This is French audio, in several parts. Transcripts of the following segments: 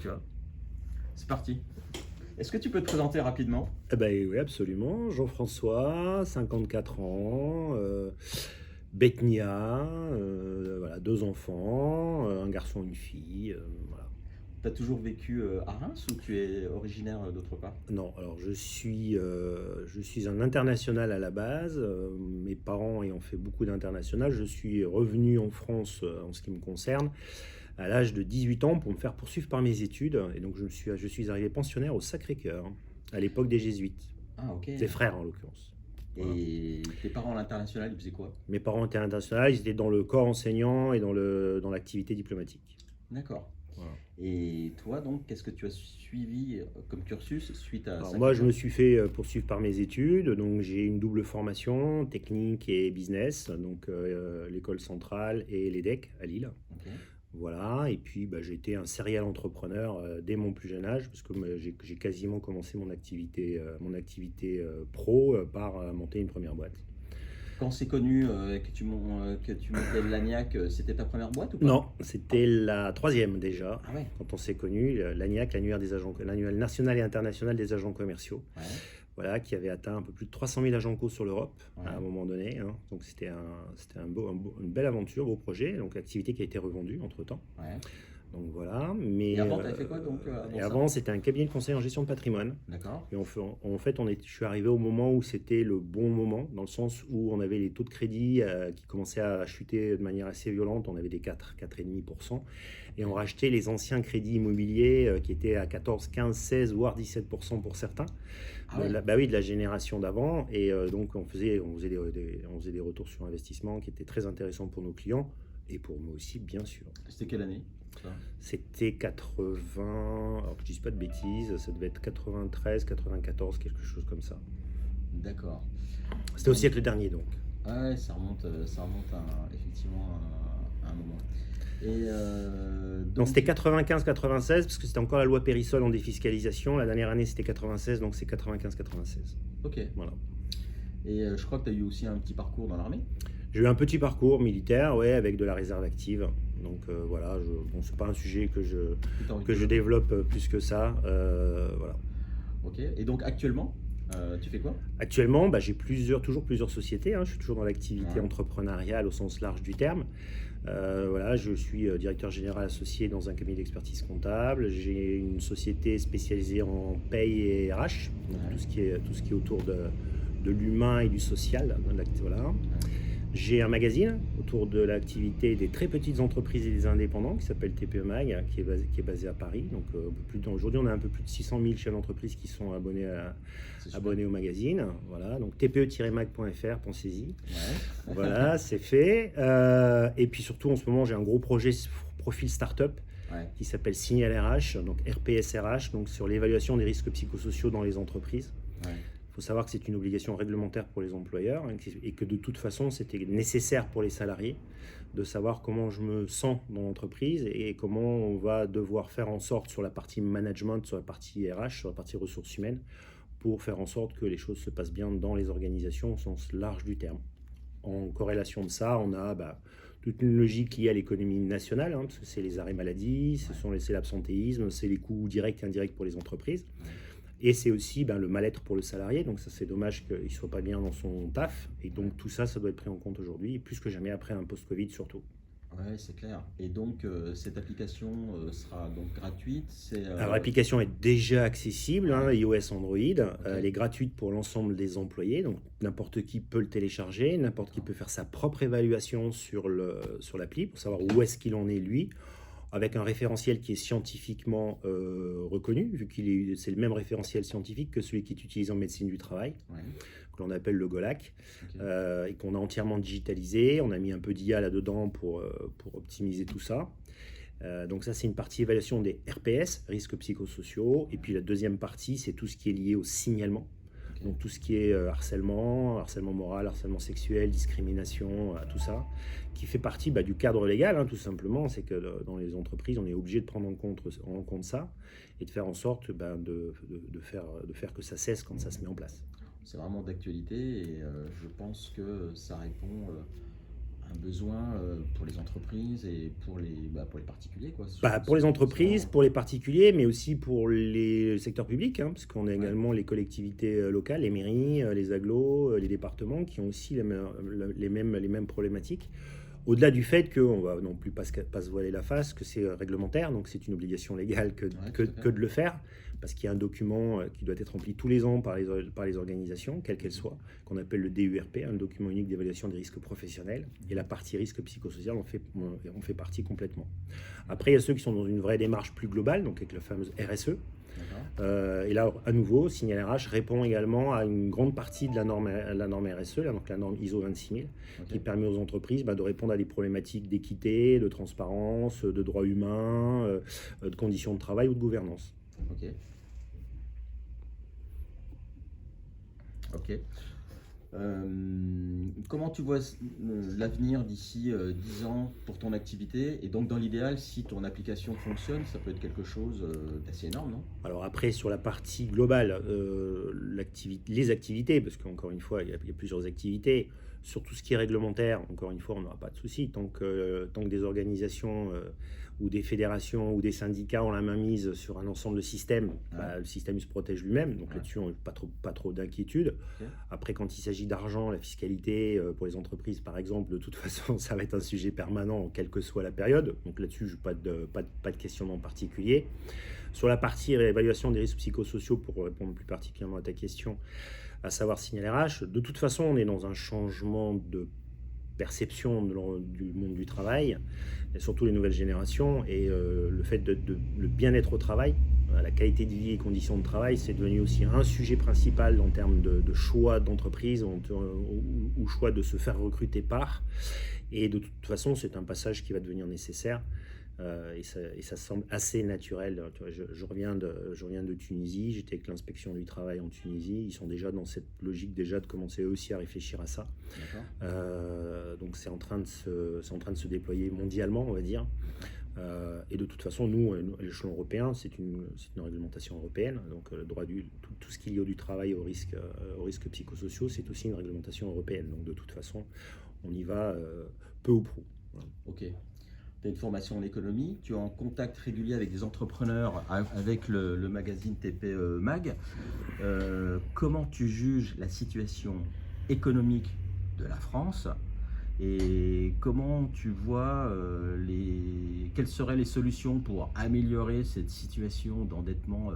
Tu vois. C'est parti. Est-ce que tu peux te présenter rapidement? Eh ben, oui, absolument. Jean-François, 54 ans, Bethnia, voilà, 2 enfants, un garçon, une fille. Voilà. Tu as toujours vécu à Reims ou tu es originaire d'autre part? Non, alors je suis un international à la base. Mes parents ayant fait beaucoup d'international, je suis revenu en France en ce qui me concerne à l'âge de 18 ans pour me faire poursuivre par mes études. Et donc je suis arrivé pensionnaire au Sacré-Cœur à l'époque des Jésuites. Ah, ok. Des frères en l'occurrence. Voilà. Et tes parents à l'international, ils faisaient quoi? Mes parents étaient internationaux, ils étaient dans le corps enseignant et dans l'activité diplomatique. D'accord. Voilà. Et toi, donc, qu'est-ce que tu as suivi comme cursus suite à Alors ça? moi, je me suis fait poursuivre par mes études, donc j'ai une double formation, technique et business, donc l'école centrale et l'EDEC à Lille. Ok. Voilà, et puis j'ai été un serial entrepreneur dès mon plus jeune âge, parce que j'ai quasiment commencé mon activité pro par monter une première boîte. Quand on s'est connu, que tu montais l'ANIAC, c'était ta première boîte ou pas? Non, c'était la troisième déjà, Ah ouais. quand on s'est connus, l'ANIAC, l'annuaire national et international des agents commerciaux, Ouais. voilà, qui avait atteint un peu plus de 300 000 agents co sur l'Europe Ouais. à un moment donné, hein. Donc une belle aventure, beau projet, donc activité qui a été revendue entre-temps. Ouais. Donc voilà, mais Et avant, tu avais fait quoi donc avant et ça? avant, c'était un cabinet de conseil en gestion de patrimoine. D'accord. Et je suis arrivé au moment où c'était le bon moment, dans le sens où on avait les taux de crédit qui commençaient à chuter de manière assez violente. On avait des 4,5%. Et on rachetait les anciens crédits immobiliers qui étaient à 14, 15, 16, voire 17% pour certains. Ah ouais. Bah oui, de la génération d'avant. Et donc, on faisait des retours sur investissement qui étaient très intéressants pour nos clients et pour nous aussi, bien sûr. C'était quelle année, ça? C'était 80, alors que je dise pas de bêtises, ça devait être 93, 94, quelque chose comme ça. D'accord. C'était au Donc, siècle dernier donc. ouais, ça remonte effectivement à un moment. Et Non, donc, c'était 95-96 parce que c'était encore la loi Périssol en défiscalisation. La dernière année c'était 96, donc c'est 95-96. ok. Voilà. Et je crois que tu as eu aussi un petit parcours dans l'armée. J'ai eu un petit parcours militaire, ouais, avec de la réserve active. Donc voilà, bon, c'est pas un sujet que je, Que t'as envie que de je développe plus que ça. Voilà. Ok. Et donc actuellement, tu fais quoi? Actuellement, j'ai toujours plusieurs sociétés, hein. Je suis toujours dans l'activité Ouais. entrepreneuriale au sens large du terme. Voilà, je suis directeur général associé dans un cabinet d'expertise comptable. J'ai une société spécialisée en paye et RH, donc Ouais. tout ce qui est autour de l'humain et du social. Voilà. Ouais. J'ai un magazine autour de l'activité des très petites entreprises et des indépendants qui s'appelle TPE Mag, qui est basé à Paris. Donc aujourd'hui, on a un peu plus de 600 000 chefs d'entreprise qui sont abonnés C'est super. au magazine. Voilà, donc tpe-mag.fr, pensez-y. Ouais. Voilà, c'est fait. Et puis surtout, en ce moment, j'ai un gros projet profil startup Ouais. qui s'appelle Signal RH, donc RPS RH, donc sur l'évaluation des risques psychosociaux dans les entreprises. Ouais. Il faut savoir que c'est une obligation réglementaire pour les employeurs, hein, et que de toute façon, c'était nécessaire pour les salariés de savoir comment je me sens dans l'entreprise et comment on va devoir faire en sorte sur la partie management, sur la partie RH, sur la partie ressources humaines, pour faire en sorte que les choses se passent bien dans les organisations au sens large du terme. En corrélation de ça, on a toute une logique liée à l'économie nationale, hein, parce que c'est les arrêts maladie, c'est l'absentéisme, c'est les coûts directs et indirects pour les entreprises. Et c'est aussi le mal-être pour le salarié, donc ça c'est dommage qu'il ne soit pas bien dans son taf. Et donc tout ça, ça doit être pris en compte aujourd'hui, plus que jamais après un post-Covid surtout. Ouais, c'est clair. Et donc, cette application sera donc gratuite. C'est Alors l'application est déjà accessible, hein, ouais. iOS, Android. Ok. Elle est gratuite pour l'ensemble des employés, donc n'importe qui peut le télécharger, n'importe qui peut faire sa propre évaluation sur l'appli pour savoir où est-ce qu'il en est lui, avec un référentiel qui est scientifiquement reconnu, vu c'est le même référentiel scientifique que celui qui est utilisé en médecine du travail, Ouais. que l'on appelle le GOLAC, Ok. et qu'on a entièrement digitalisé. On a mis un peu d'IA là-dedans pour optimiser tout ça. Donc ça, c'est une partie évaluation des RPS, risques psychosociaux. Et puis la deuxième partie, c'est tout ce qui est lié au signalement. Ok. Donc tout ce qui est harcèlement moral, harcèlement sexuel, discrimination, tout ça, qui fait partie du cadre légal, hein, tout simplement. C'est que dans les entreprises, on est obligé de prendre en compte ça et de faire en sorte de faire que ça cesse quand ça se met en place. C'est vraiment d'actualité et je pense que ça répond un besoin pour les entreprises et pour les particuliers, quoi. Pour les entreprises, pour les particuliers, mais aussi pour les secteurs publics, hein, parce qu'on a également les collectivités locales, les mairies, les agglos, les départements qui ont aussi les mêmes problématiques. Au-delà du fait qu'on va non plus pas se voiler la face, que c'est réglementaire, donc c'est une obligation légale que de le faire, parce qu'il y a un document qui doit être rempli tous les ans par les organisations, quelles qu'elles soient, qu'on appelle le DURP, un document unique d'évaluation des risques professionnels, et la partie risque psychosocial on fait partie complètement. Après, il y a ceux qui sont dans une vraie démarche plus globale, donc avec la fameuse RSE. Et là, à nouveau, Signal RH répond également à une grande partie de la norme RSE, donc la norme ISO 26000, qui permet aux entreprises de répondre à des problématiques d'équité, de transparence, de droits humains, de conditions de travail ou de gouvernance. Ok. Comment tu vois l'avenir d'ici 10 ans pour ton activité? Et donc dans l'idéal, si ton application fonctionne, ça peut être quelque chose d'assez énorme, non? Alors après, sur la partie globale, les activités, parce qu'encore une fois, il y a plusieurs activités, sur tout ce qui est réglementaire, encore une fois, on n'aura pas de souci. Tant que des organisations ou des fédérations ou des syndicats ont la main mise sur un ensemble de systèmes, le système se protège lui-même. Donc là-dessus, on n'a pas trop d'inquiétude. Après, quand il s'agit d'argent, la fiscalité pour les entreprises, par exemple, de toute façon, ça va être un sujet permanent, quelle que soit la période. Donc là-dessus, je n'ai pas de questionnement particulier. Sur la partie évaluation des risques psychosociaux, pour répondre plus particulièrement à ta question, à savoir Signal RH, de toute façon, on est dans un changement de perception du monde du travail, et surtout les nouvelles générations, et le fait le bien-être au travail, la qualité de vie et les conditions de travail, c'est devenu aussi un sujet principal en termes de choix d'entreprise ou choix de se faire recruter par. Et de toute façon, c'est un passage qui va devenir nécessaire. Et ça semble assez naturel. Je reviens de Tunisie, j'étais avec l'inspection du travail en Tunisie. Ils sont déjà dans cette logique déjà de commencer eux aussi à réfléchir à ça. Donc c'est en train de se déployer mondialement, on va dire. Et de toute façon, nous, à l'échelon européen, c'est une réglementation européenne. Donc le droit tout ce qui est lié du travail aux risques psychosociaux, c'est aussi une réglementation européenne. Donc de toute façon, on y va peu ou prou. Ok. Tu as une formation en économie, tu es en contact régulier avec des entrepreneurs, avec le magazine TPE Mag. Comment tu juges la situation économique de la France et comment tu vois quelles seraient les solutions pour améliorer cette situation d'endettement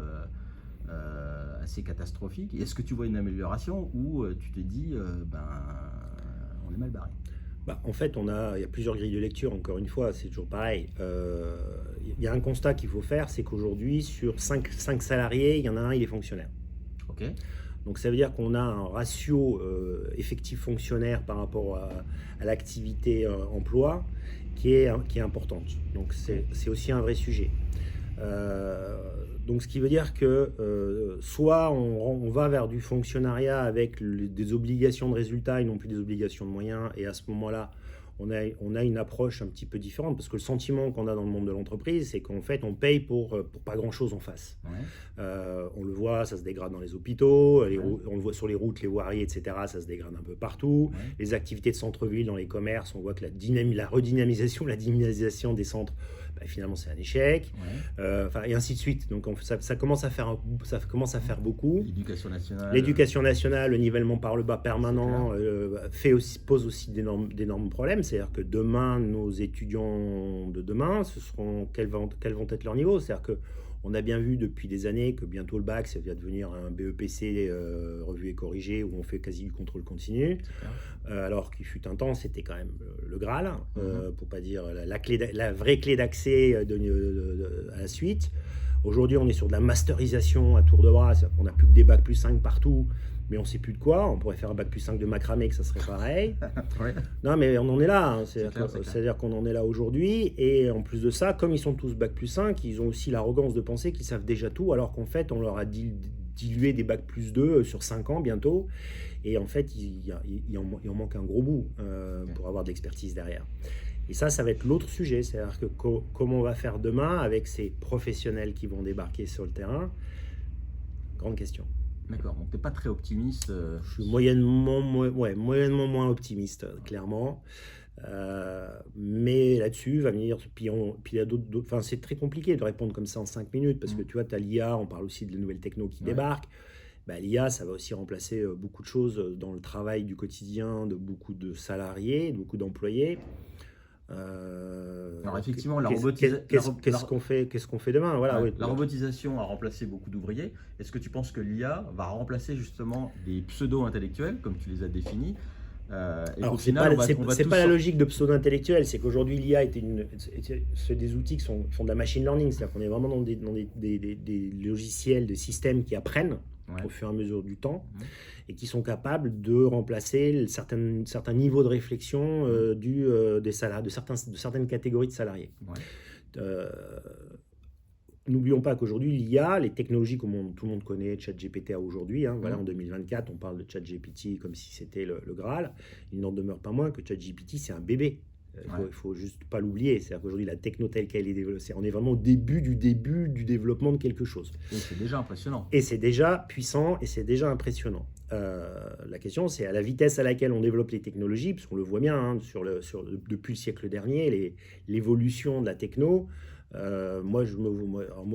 assez catastrophique? Est-ce que tu vois une amélioration ou tu te dis on est mal barré? En fait, il y a plusieurs grilles de lecture, encore une fois, c'est toujours pareil. Il y a un constat qu'il faut faire, c'est qu'aujourd'hui, sur 5 salariés, il y en a un, il est fonctionnaire. Ok. Donc ça veut dire qu'on a un ratio effectif fonctionnaire par rapport à l'activité emploi qui est importante. Donc c'est aussi un vrai sujet. Donc ce qui veut dire que soit on va vers du fonctionnariat avec des obligations de résultats et non plus des obligations de moyens, et à ce moment-là, on a une approche un petit peu différente, parce que le sentiment qu'on a dans le monde de l'entreprise, c'est qu'en fait, on paye pour pas grand-chose en face. On le voit, ça se dégrade dans les hôpitaux, on le voit sur les routes, les voiries, etc., ça se dégrade un peu partout. Les activités de centre-ville, dans les commerces, on voit que la redynamisation, la dynamisation des centres, finalement, c'est un échec, et ainsi de suite. Donc ça commence à faire beaucoup. L'éducation nationale, le nivellement par le bas permanent pose aussi d'énormes problèmes. C'est-à-dire que demain, nos étudiants de demain, quels vont être leurs niveaux? C'est-à-dire que on a bien vu depuis des années que bientôt le bac, ça va devenir un BEPC revu et corrigé, où on fait quasi du contrôle continu. Alors qu'il fut un temps, c'était quand même le Graal, pour pas dire la vraie clé d'accès à la suite. Aujourd'hui, on est sur de la masterisation à tour de bras. On n'a plus que des bacs plus 5 partout, mais on ne sait plus de quoi. On pourrait faire un bac plus 5 de macramé, que ça serait pareil. Non, mais on en est là. C'est-à-dire qu'on en est là aujourd'hui. Et en plus de ça, comme ils sont tous bac plus 5, ils ont aussi l'arrogance de penser qu'ils savent déjà tout, alors qu'en fait, on leur a dilué des bacs plus 2 sur 5 ans bientôt. Et en fait, il en manque un gros bout pour avoir de l'expertise derrière. Et ça va être l'autre sujet, c'est-à-dire que comment on va faire demain avec ces professionnels qui vont débarquer sur le terrain. Grande question. D'accord, donc tu n'es pas très optimiste. Je suis moyennement moins optimiste, clairement. Mais là-dessus, va venir. Puis il y a d'autres. Enfin, c'est très compliqué de répondre comme ça en 5 minutes parce que tu vois, tu as l'IA, on parle aussi de la nouvelle techno qui débarque. Bah, l'IA, ça va aussi remplacer beaucoup de choses dans le travail du quotidien de beaucoup de salariés, de beaucoup d'employés. Alors effectivement, qu'est-ce qu'on fait demain? Voilà, oui. La robotisation a remplacé beaucoup d'ouvriers. Est-ce que tu penses que l'IA va remplacer justement des pseudo-intellectuels, comme tu les as définis? Alors, c'est pas la logique de pseudo-intellectuel, c'est qu'aujourd'hui l'IA c'est des outils qui font de la machine learning, c'est-à-dire qu'on est vraiment dans des logiciels, des systèmes qui apprennent au fur et à mesure du temps et qui sont capables de remplacer certains niveaux de réflexion de certaines catégories de salariés. N'oublions pas qu'aujourd'hui, l'IA, les technologies comme tout le monde connaît, ChatGPT aujourd'hui, voilà, en 2024, on parle de ChatGPT comme si c'était le Graal. Il n'en demeure pas moins que ChatGPT, c'est un bébé. Il faut juste pas l'oublier. C'est-à-dire qu'aujourd'hui, la techno telle qu'elle est développée, on est vraiment au début du développement de quelque chose. Et c'est déjà impressionnant. Et c'est déjà puissant et c'est déjà impressionnant. La question, c'est à la vitesse à laquelle on développe les technologies, parce qu'on le voit bien depuis le siècle dernier, l'évolution de la techno. Moi,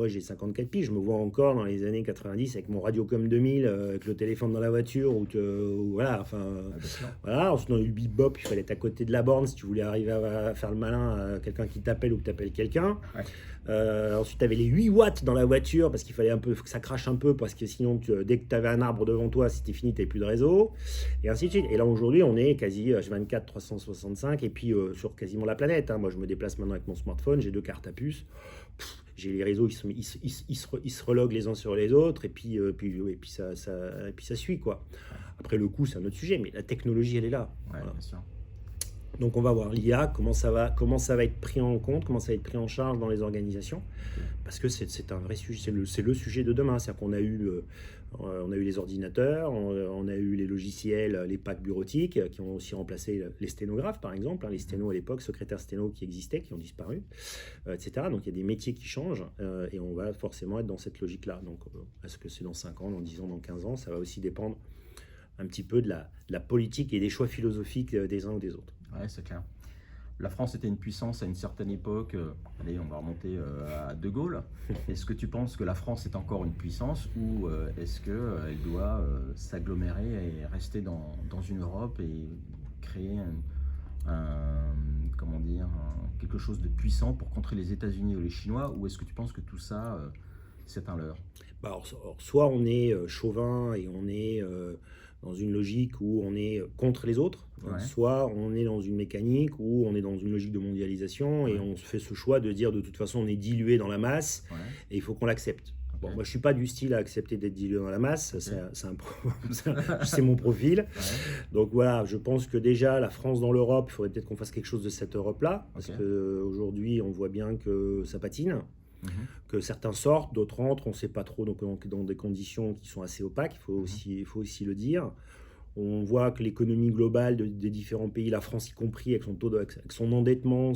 j'ai 54 piges, je me vois encore dans les années 90 avec mon Radiocom 2000, avec le téléphone dans la voiture, voilà, ensuite on a eu le bebop, il fallait être à côté de la borne si tu voulais arriver à faire le malin à quelqu'un qui t'appelle ou que t'appelles quelqu'un. Ensuite, tu avais les 8 watts dans la voiture parce qu'il fallait un peu que ça crache un peu parce que sinon, dès que tu avais un arbre devant toi, c'était fini, tu n'avais plus de réseau. Et ainsi de suite. Et là, aujourd'hui, on est quasi H24, 365 et puis sur quasiment la planète. Moi, je me déplace maintenant avec mon smartphone, j'ai 2 cartes à puce. J'ai les réseaux, ils se reloguent les uns sur les autres et puis ça suit, quoi. Après, le coût, c'est un autre sujet, mais la technologie, elle est là. Bien sûr. Donc on va voir l'IA, comment ça va être pris en compte, comment ça va être pris en charge dans les organisations, parce que c'est un vrai sujet, c'est le sujet de demain. C'est-à-dire qu'on a eu les ordinateurs, on a eu les logiciels, les packs bureautiques qui ont aussi remplacé les sténographes par exemple, les sténos à l'époque, secrétaires sténos qui existaient, qui ont disparu, etc. Donc il y a des métiers qui changent et on va forcément être dans cette logique-là. Donc est-ce que c'est dans 5 ans, dans 10 ans, dans 15 ans, ça va aussi dépendre un petit peu de la politique et des choix philosophiques des uns ou des autres. Ouais, c'est clair. La France était une puissance à une certaine époque. Allez, on va remonter à De Gaulle. Est-ce que tu penses que la France est encore une puissance ou est-ce qu'elle doit s'agglomérer et rester dans une Europe et créer quelque chose de puissant pour contrer les États-Unis ou les Chinois, ou est-ce que tu penses que tout ça, c'est un leurre? Alors, soit on est chauvin et on est dans une logique où on est contre les autres, soit on est dans une mécanique où on est dans une logique de mondialisation et on se fait ce choix de dire de toute façon on est dilué dans la masse et il faut qu'on l'accepte. Bon, moi je suis pas du style à accepter d'être dilué dans la masse, c'est mon profil. Donc voilà, je pense que déjà la France dans l'Europe, il faudrait peut-être qu'on fasse quelque chose de cette Europe-là, parce qu'aujourd'hui on voit bien que ça patine. Que certains sortent, d'autres entrent, on ne sait pas trop, donc dans des conditions qui sont assez opaques, il faut aussi le dire. On voit que l'économie globale des différents pays, la France y compris, avec son endettement,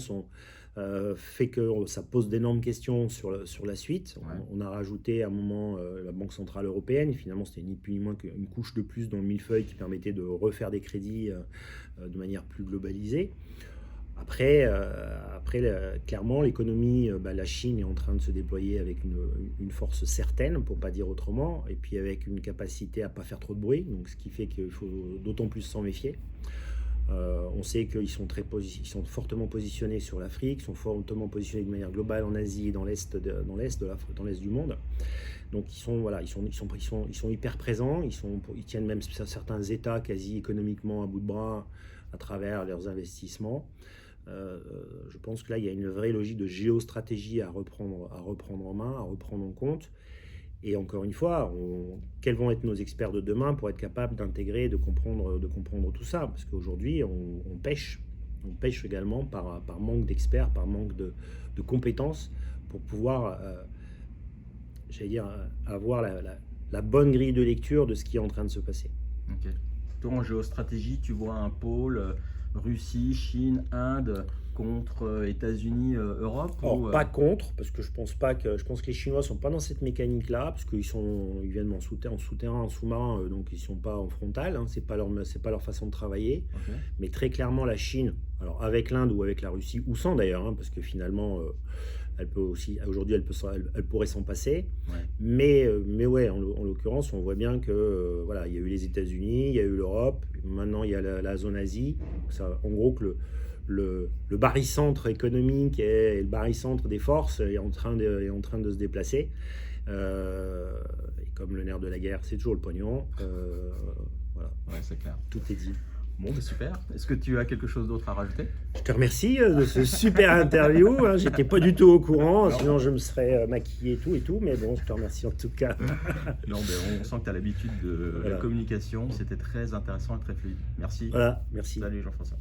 fait que ça pose d'énormes questions sur la suite. On a rajouté à un moment la Banque Centrale Européenne, et finalement c'était ni plus ni moins qu'une couche de plus dans le millefeuille qui permettait de refaire des crédits de manière plus globalisée. Après, clairement, l'économie, la Chine est en train de se déployer avec une force certaine, pour ne pas dire autrement, et puis avec une capacité à ne pas faire trop de bruit, donc ce qui fait qu'il faut d'autant plus s'en méfier. On sait qu'ils sont fortement positionnés sur l'Afrique, sont fortement positionnés de manière globale en Asie et dans l'Est du monde. Donc ils sont hyper présents, ils tiennent même certains États quasi économiquement à bout de bras à travers leurs investissements. Je pense que là, il y a une vraie logique de géostratégie à reprendre en main, à reprendre en compte. Et encore une fois, quels vont être nos experts de demain pour être capables d'intégrer, de comprendre tout ça? Parce qu'aujourd'hui, on pêche. On pêche également par manque d'experts, par manque de compétences pour pouvoir, avoir la bonne grille de lecture de ce qui est en train de se passer. Ok. Toi, en géostratégie, tu vois un pôle Russie, Chine, Inde, contre États-Unis, Europe Alors, pas contre, parce que je pense que les Chinois sont pas dans cette mécanique-là, parce qu'ils viennent en souterrain, en sous-marin, donc ils sont pas en frontal, hein, c'est pas leur façon de travailler. Ok. Mais très clairement, la Chine, alors avec l'Inde ou avec la Russie, ou sans d'ailleurs, hein, parce que finalement, elle peut aussi, aujourd'hui, elle pourrait s'en passer. Ouais. Mais ouais, en l'occurrence, on voit bien que voilà, il y a eu les États-Unis, il y a eu l'Europe, maintenant il y a la zone Asie. Ça, en gros, que le barycentre économique et le barycentre des forces est en train de se déplacer. Et comme le nerf de la guerre, c'est toujours le pognon. Voilà, Ouais, c'est clair. tout est dit. Bon, bah, super. Est-ce que tu as quelque chose d'autre à rajouter? Je te remercie de ce super interview. Hein. J'étais pas du tout au courant, sinon je me serais maquillé et tout. Mais bon, je te remercie en tout cas. Non, mais on sent que tu as l'habitude de la Voilà. communication. C'était très intéressant et très fluide. Merci. Voilà, merci. Salut Jean-François.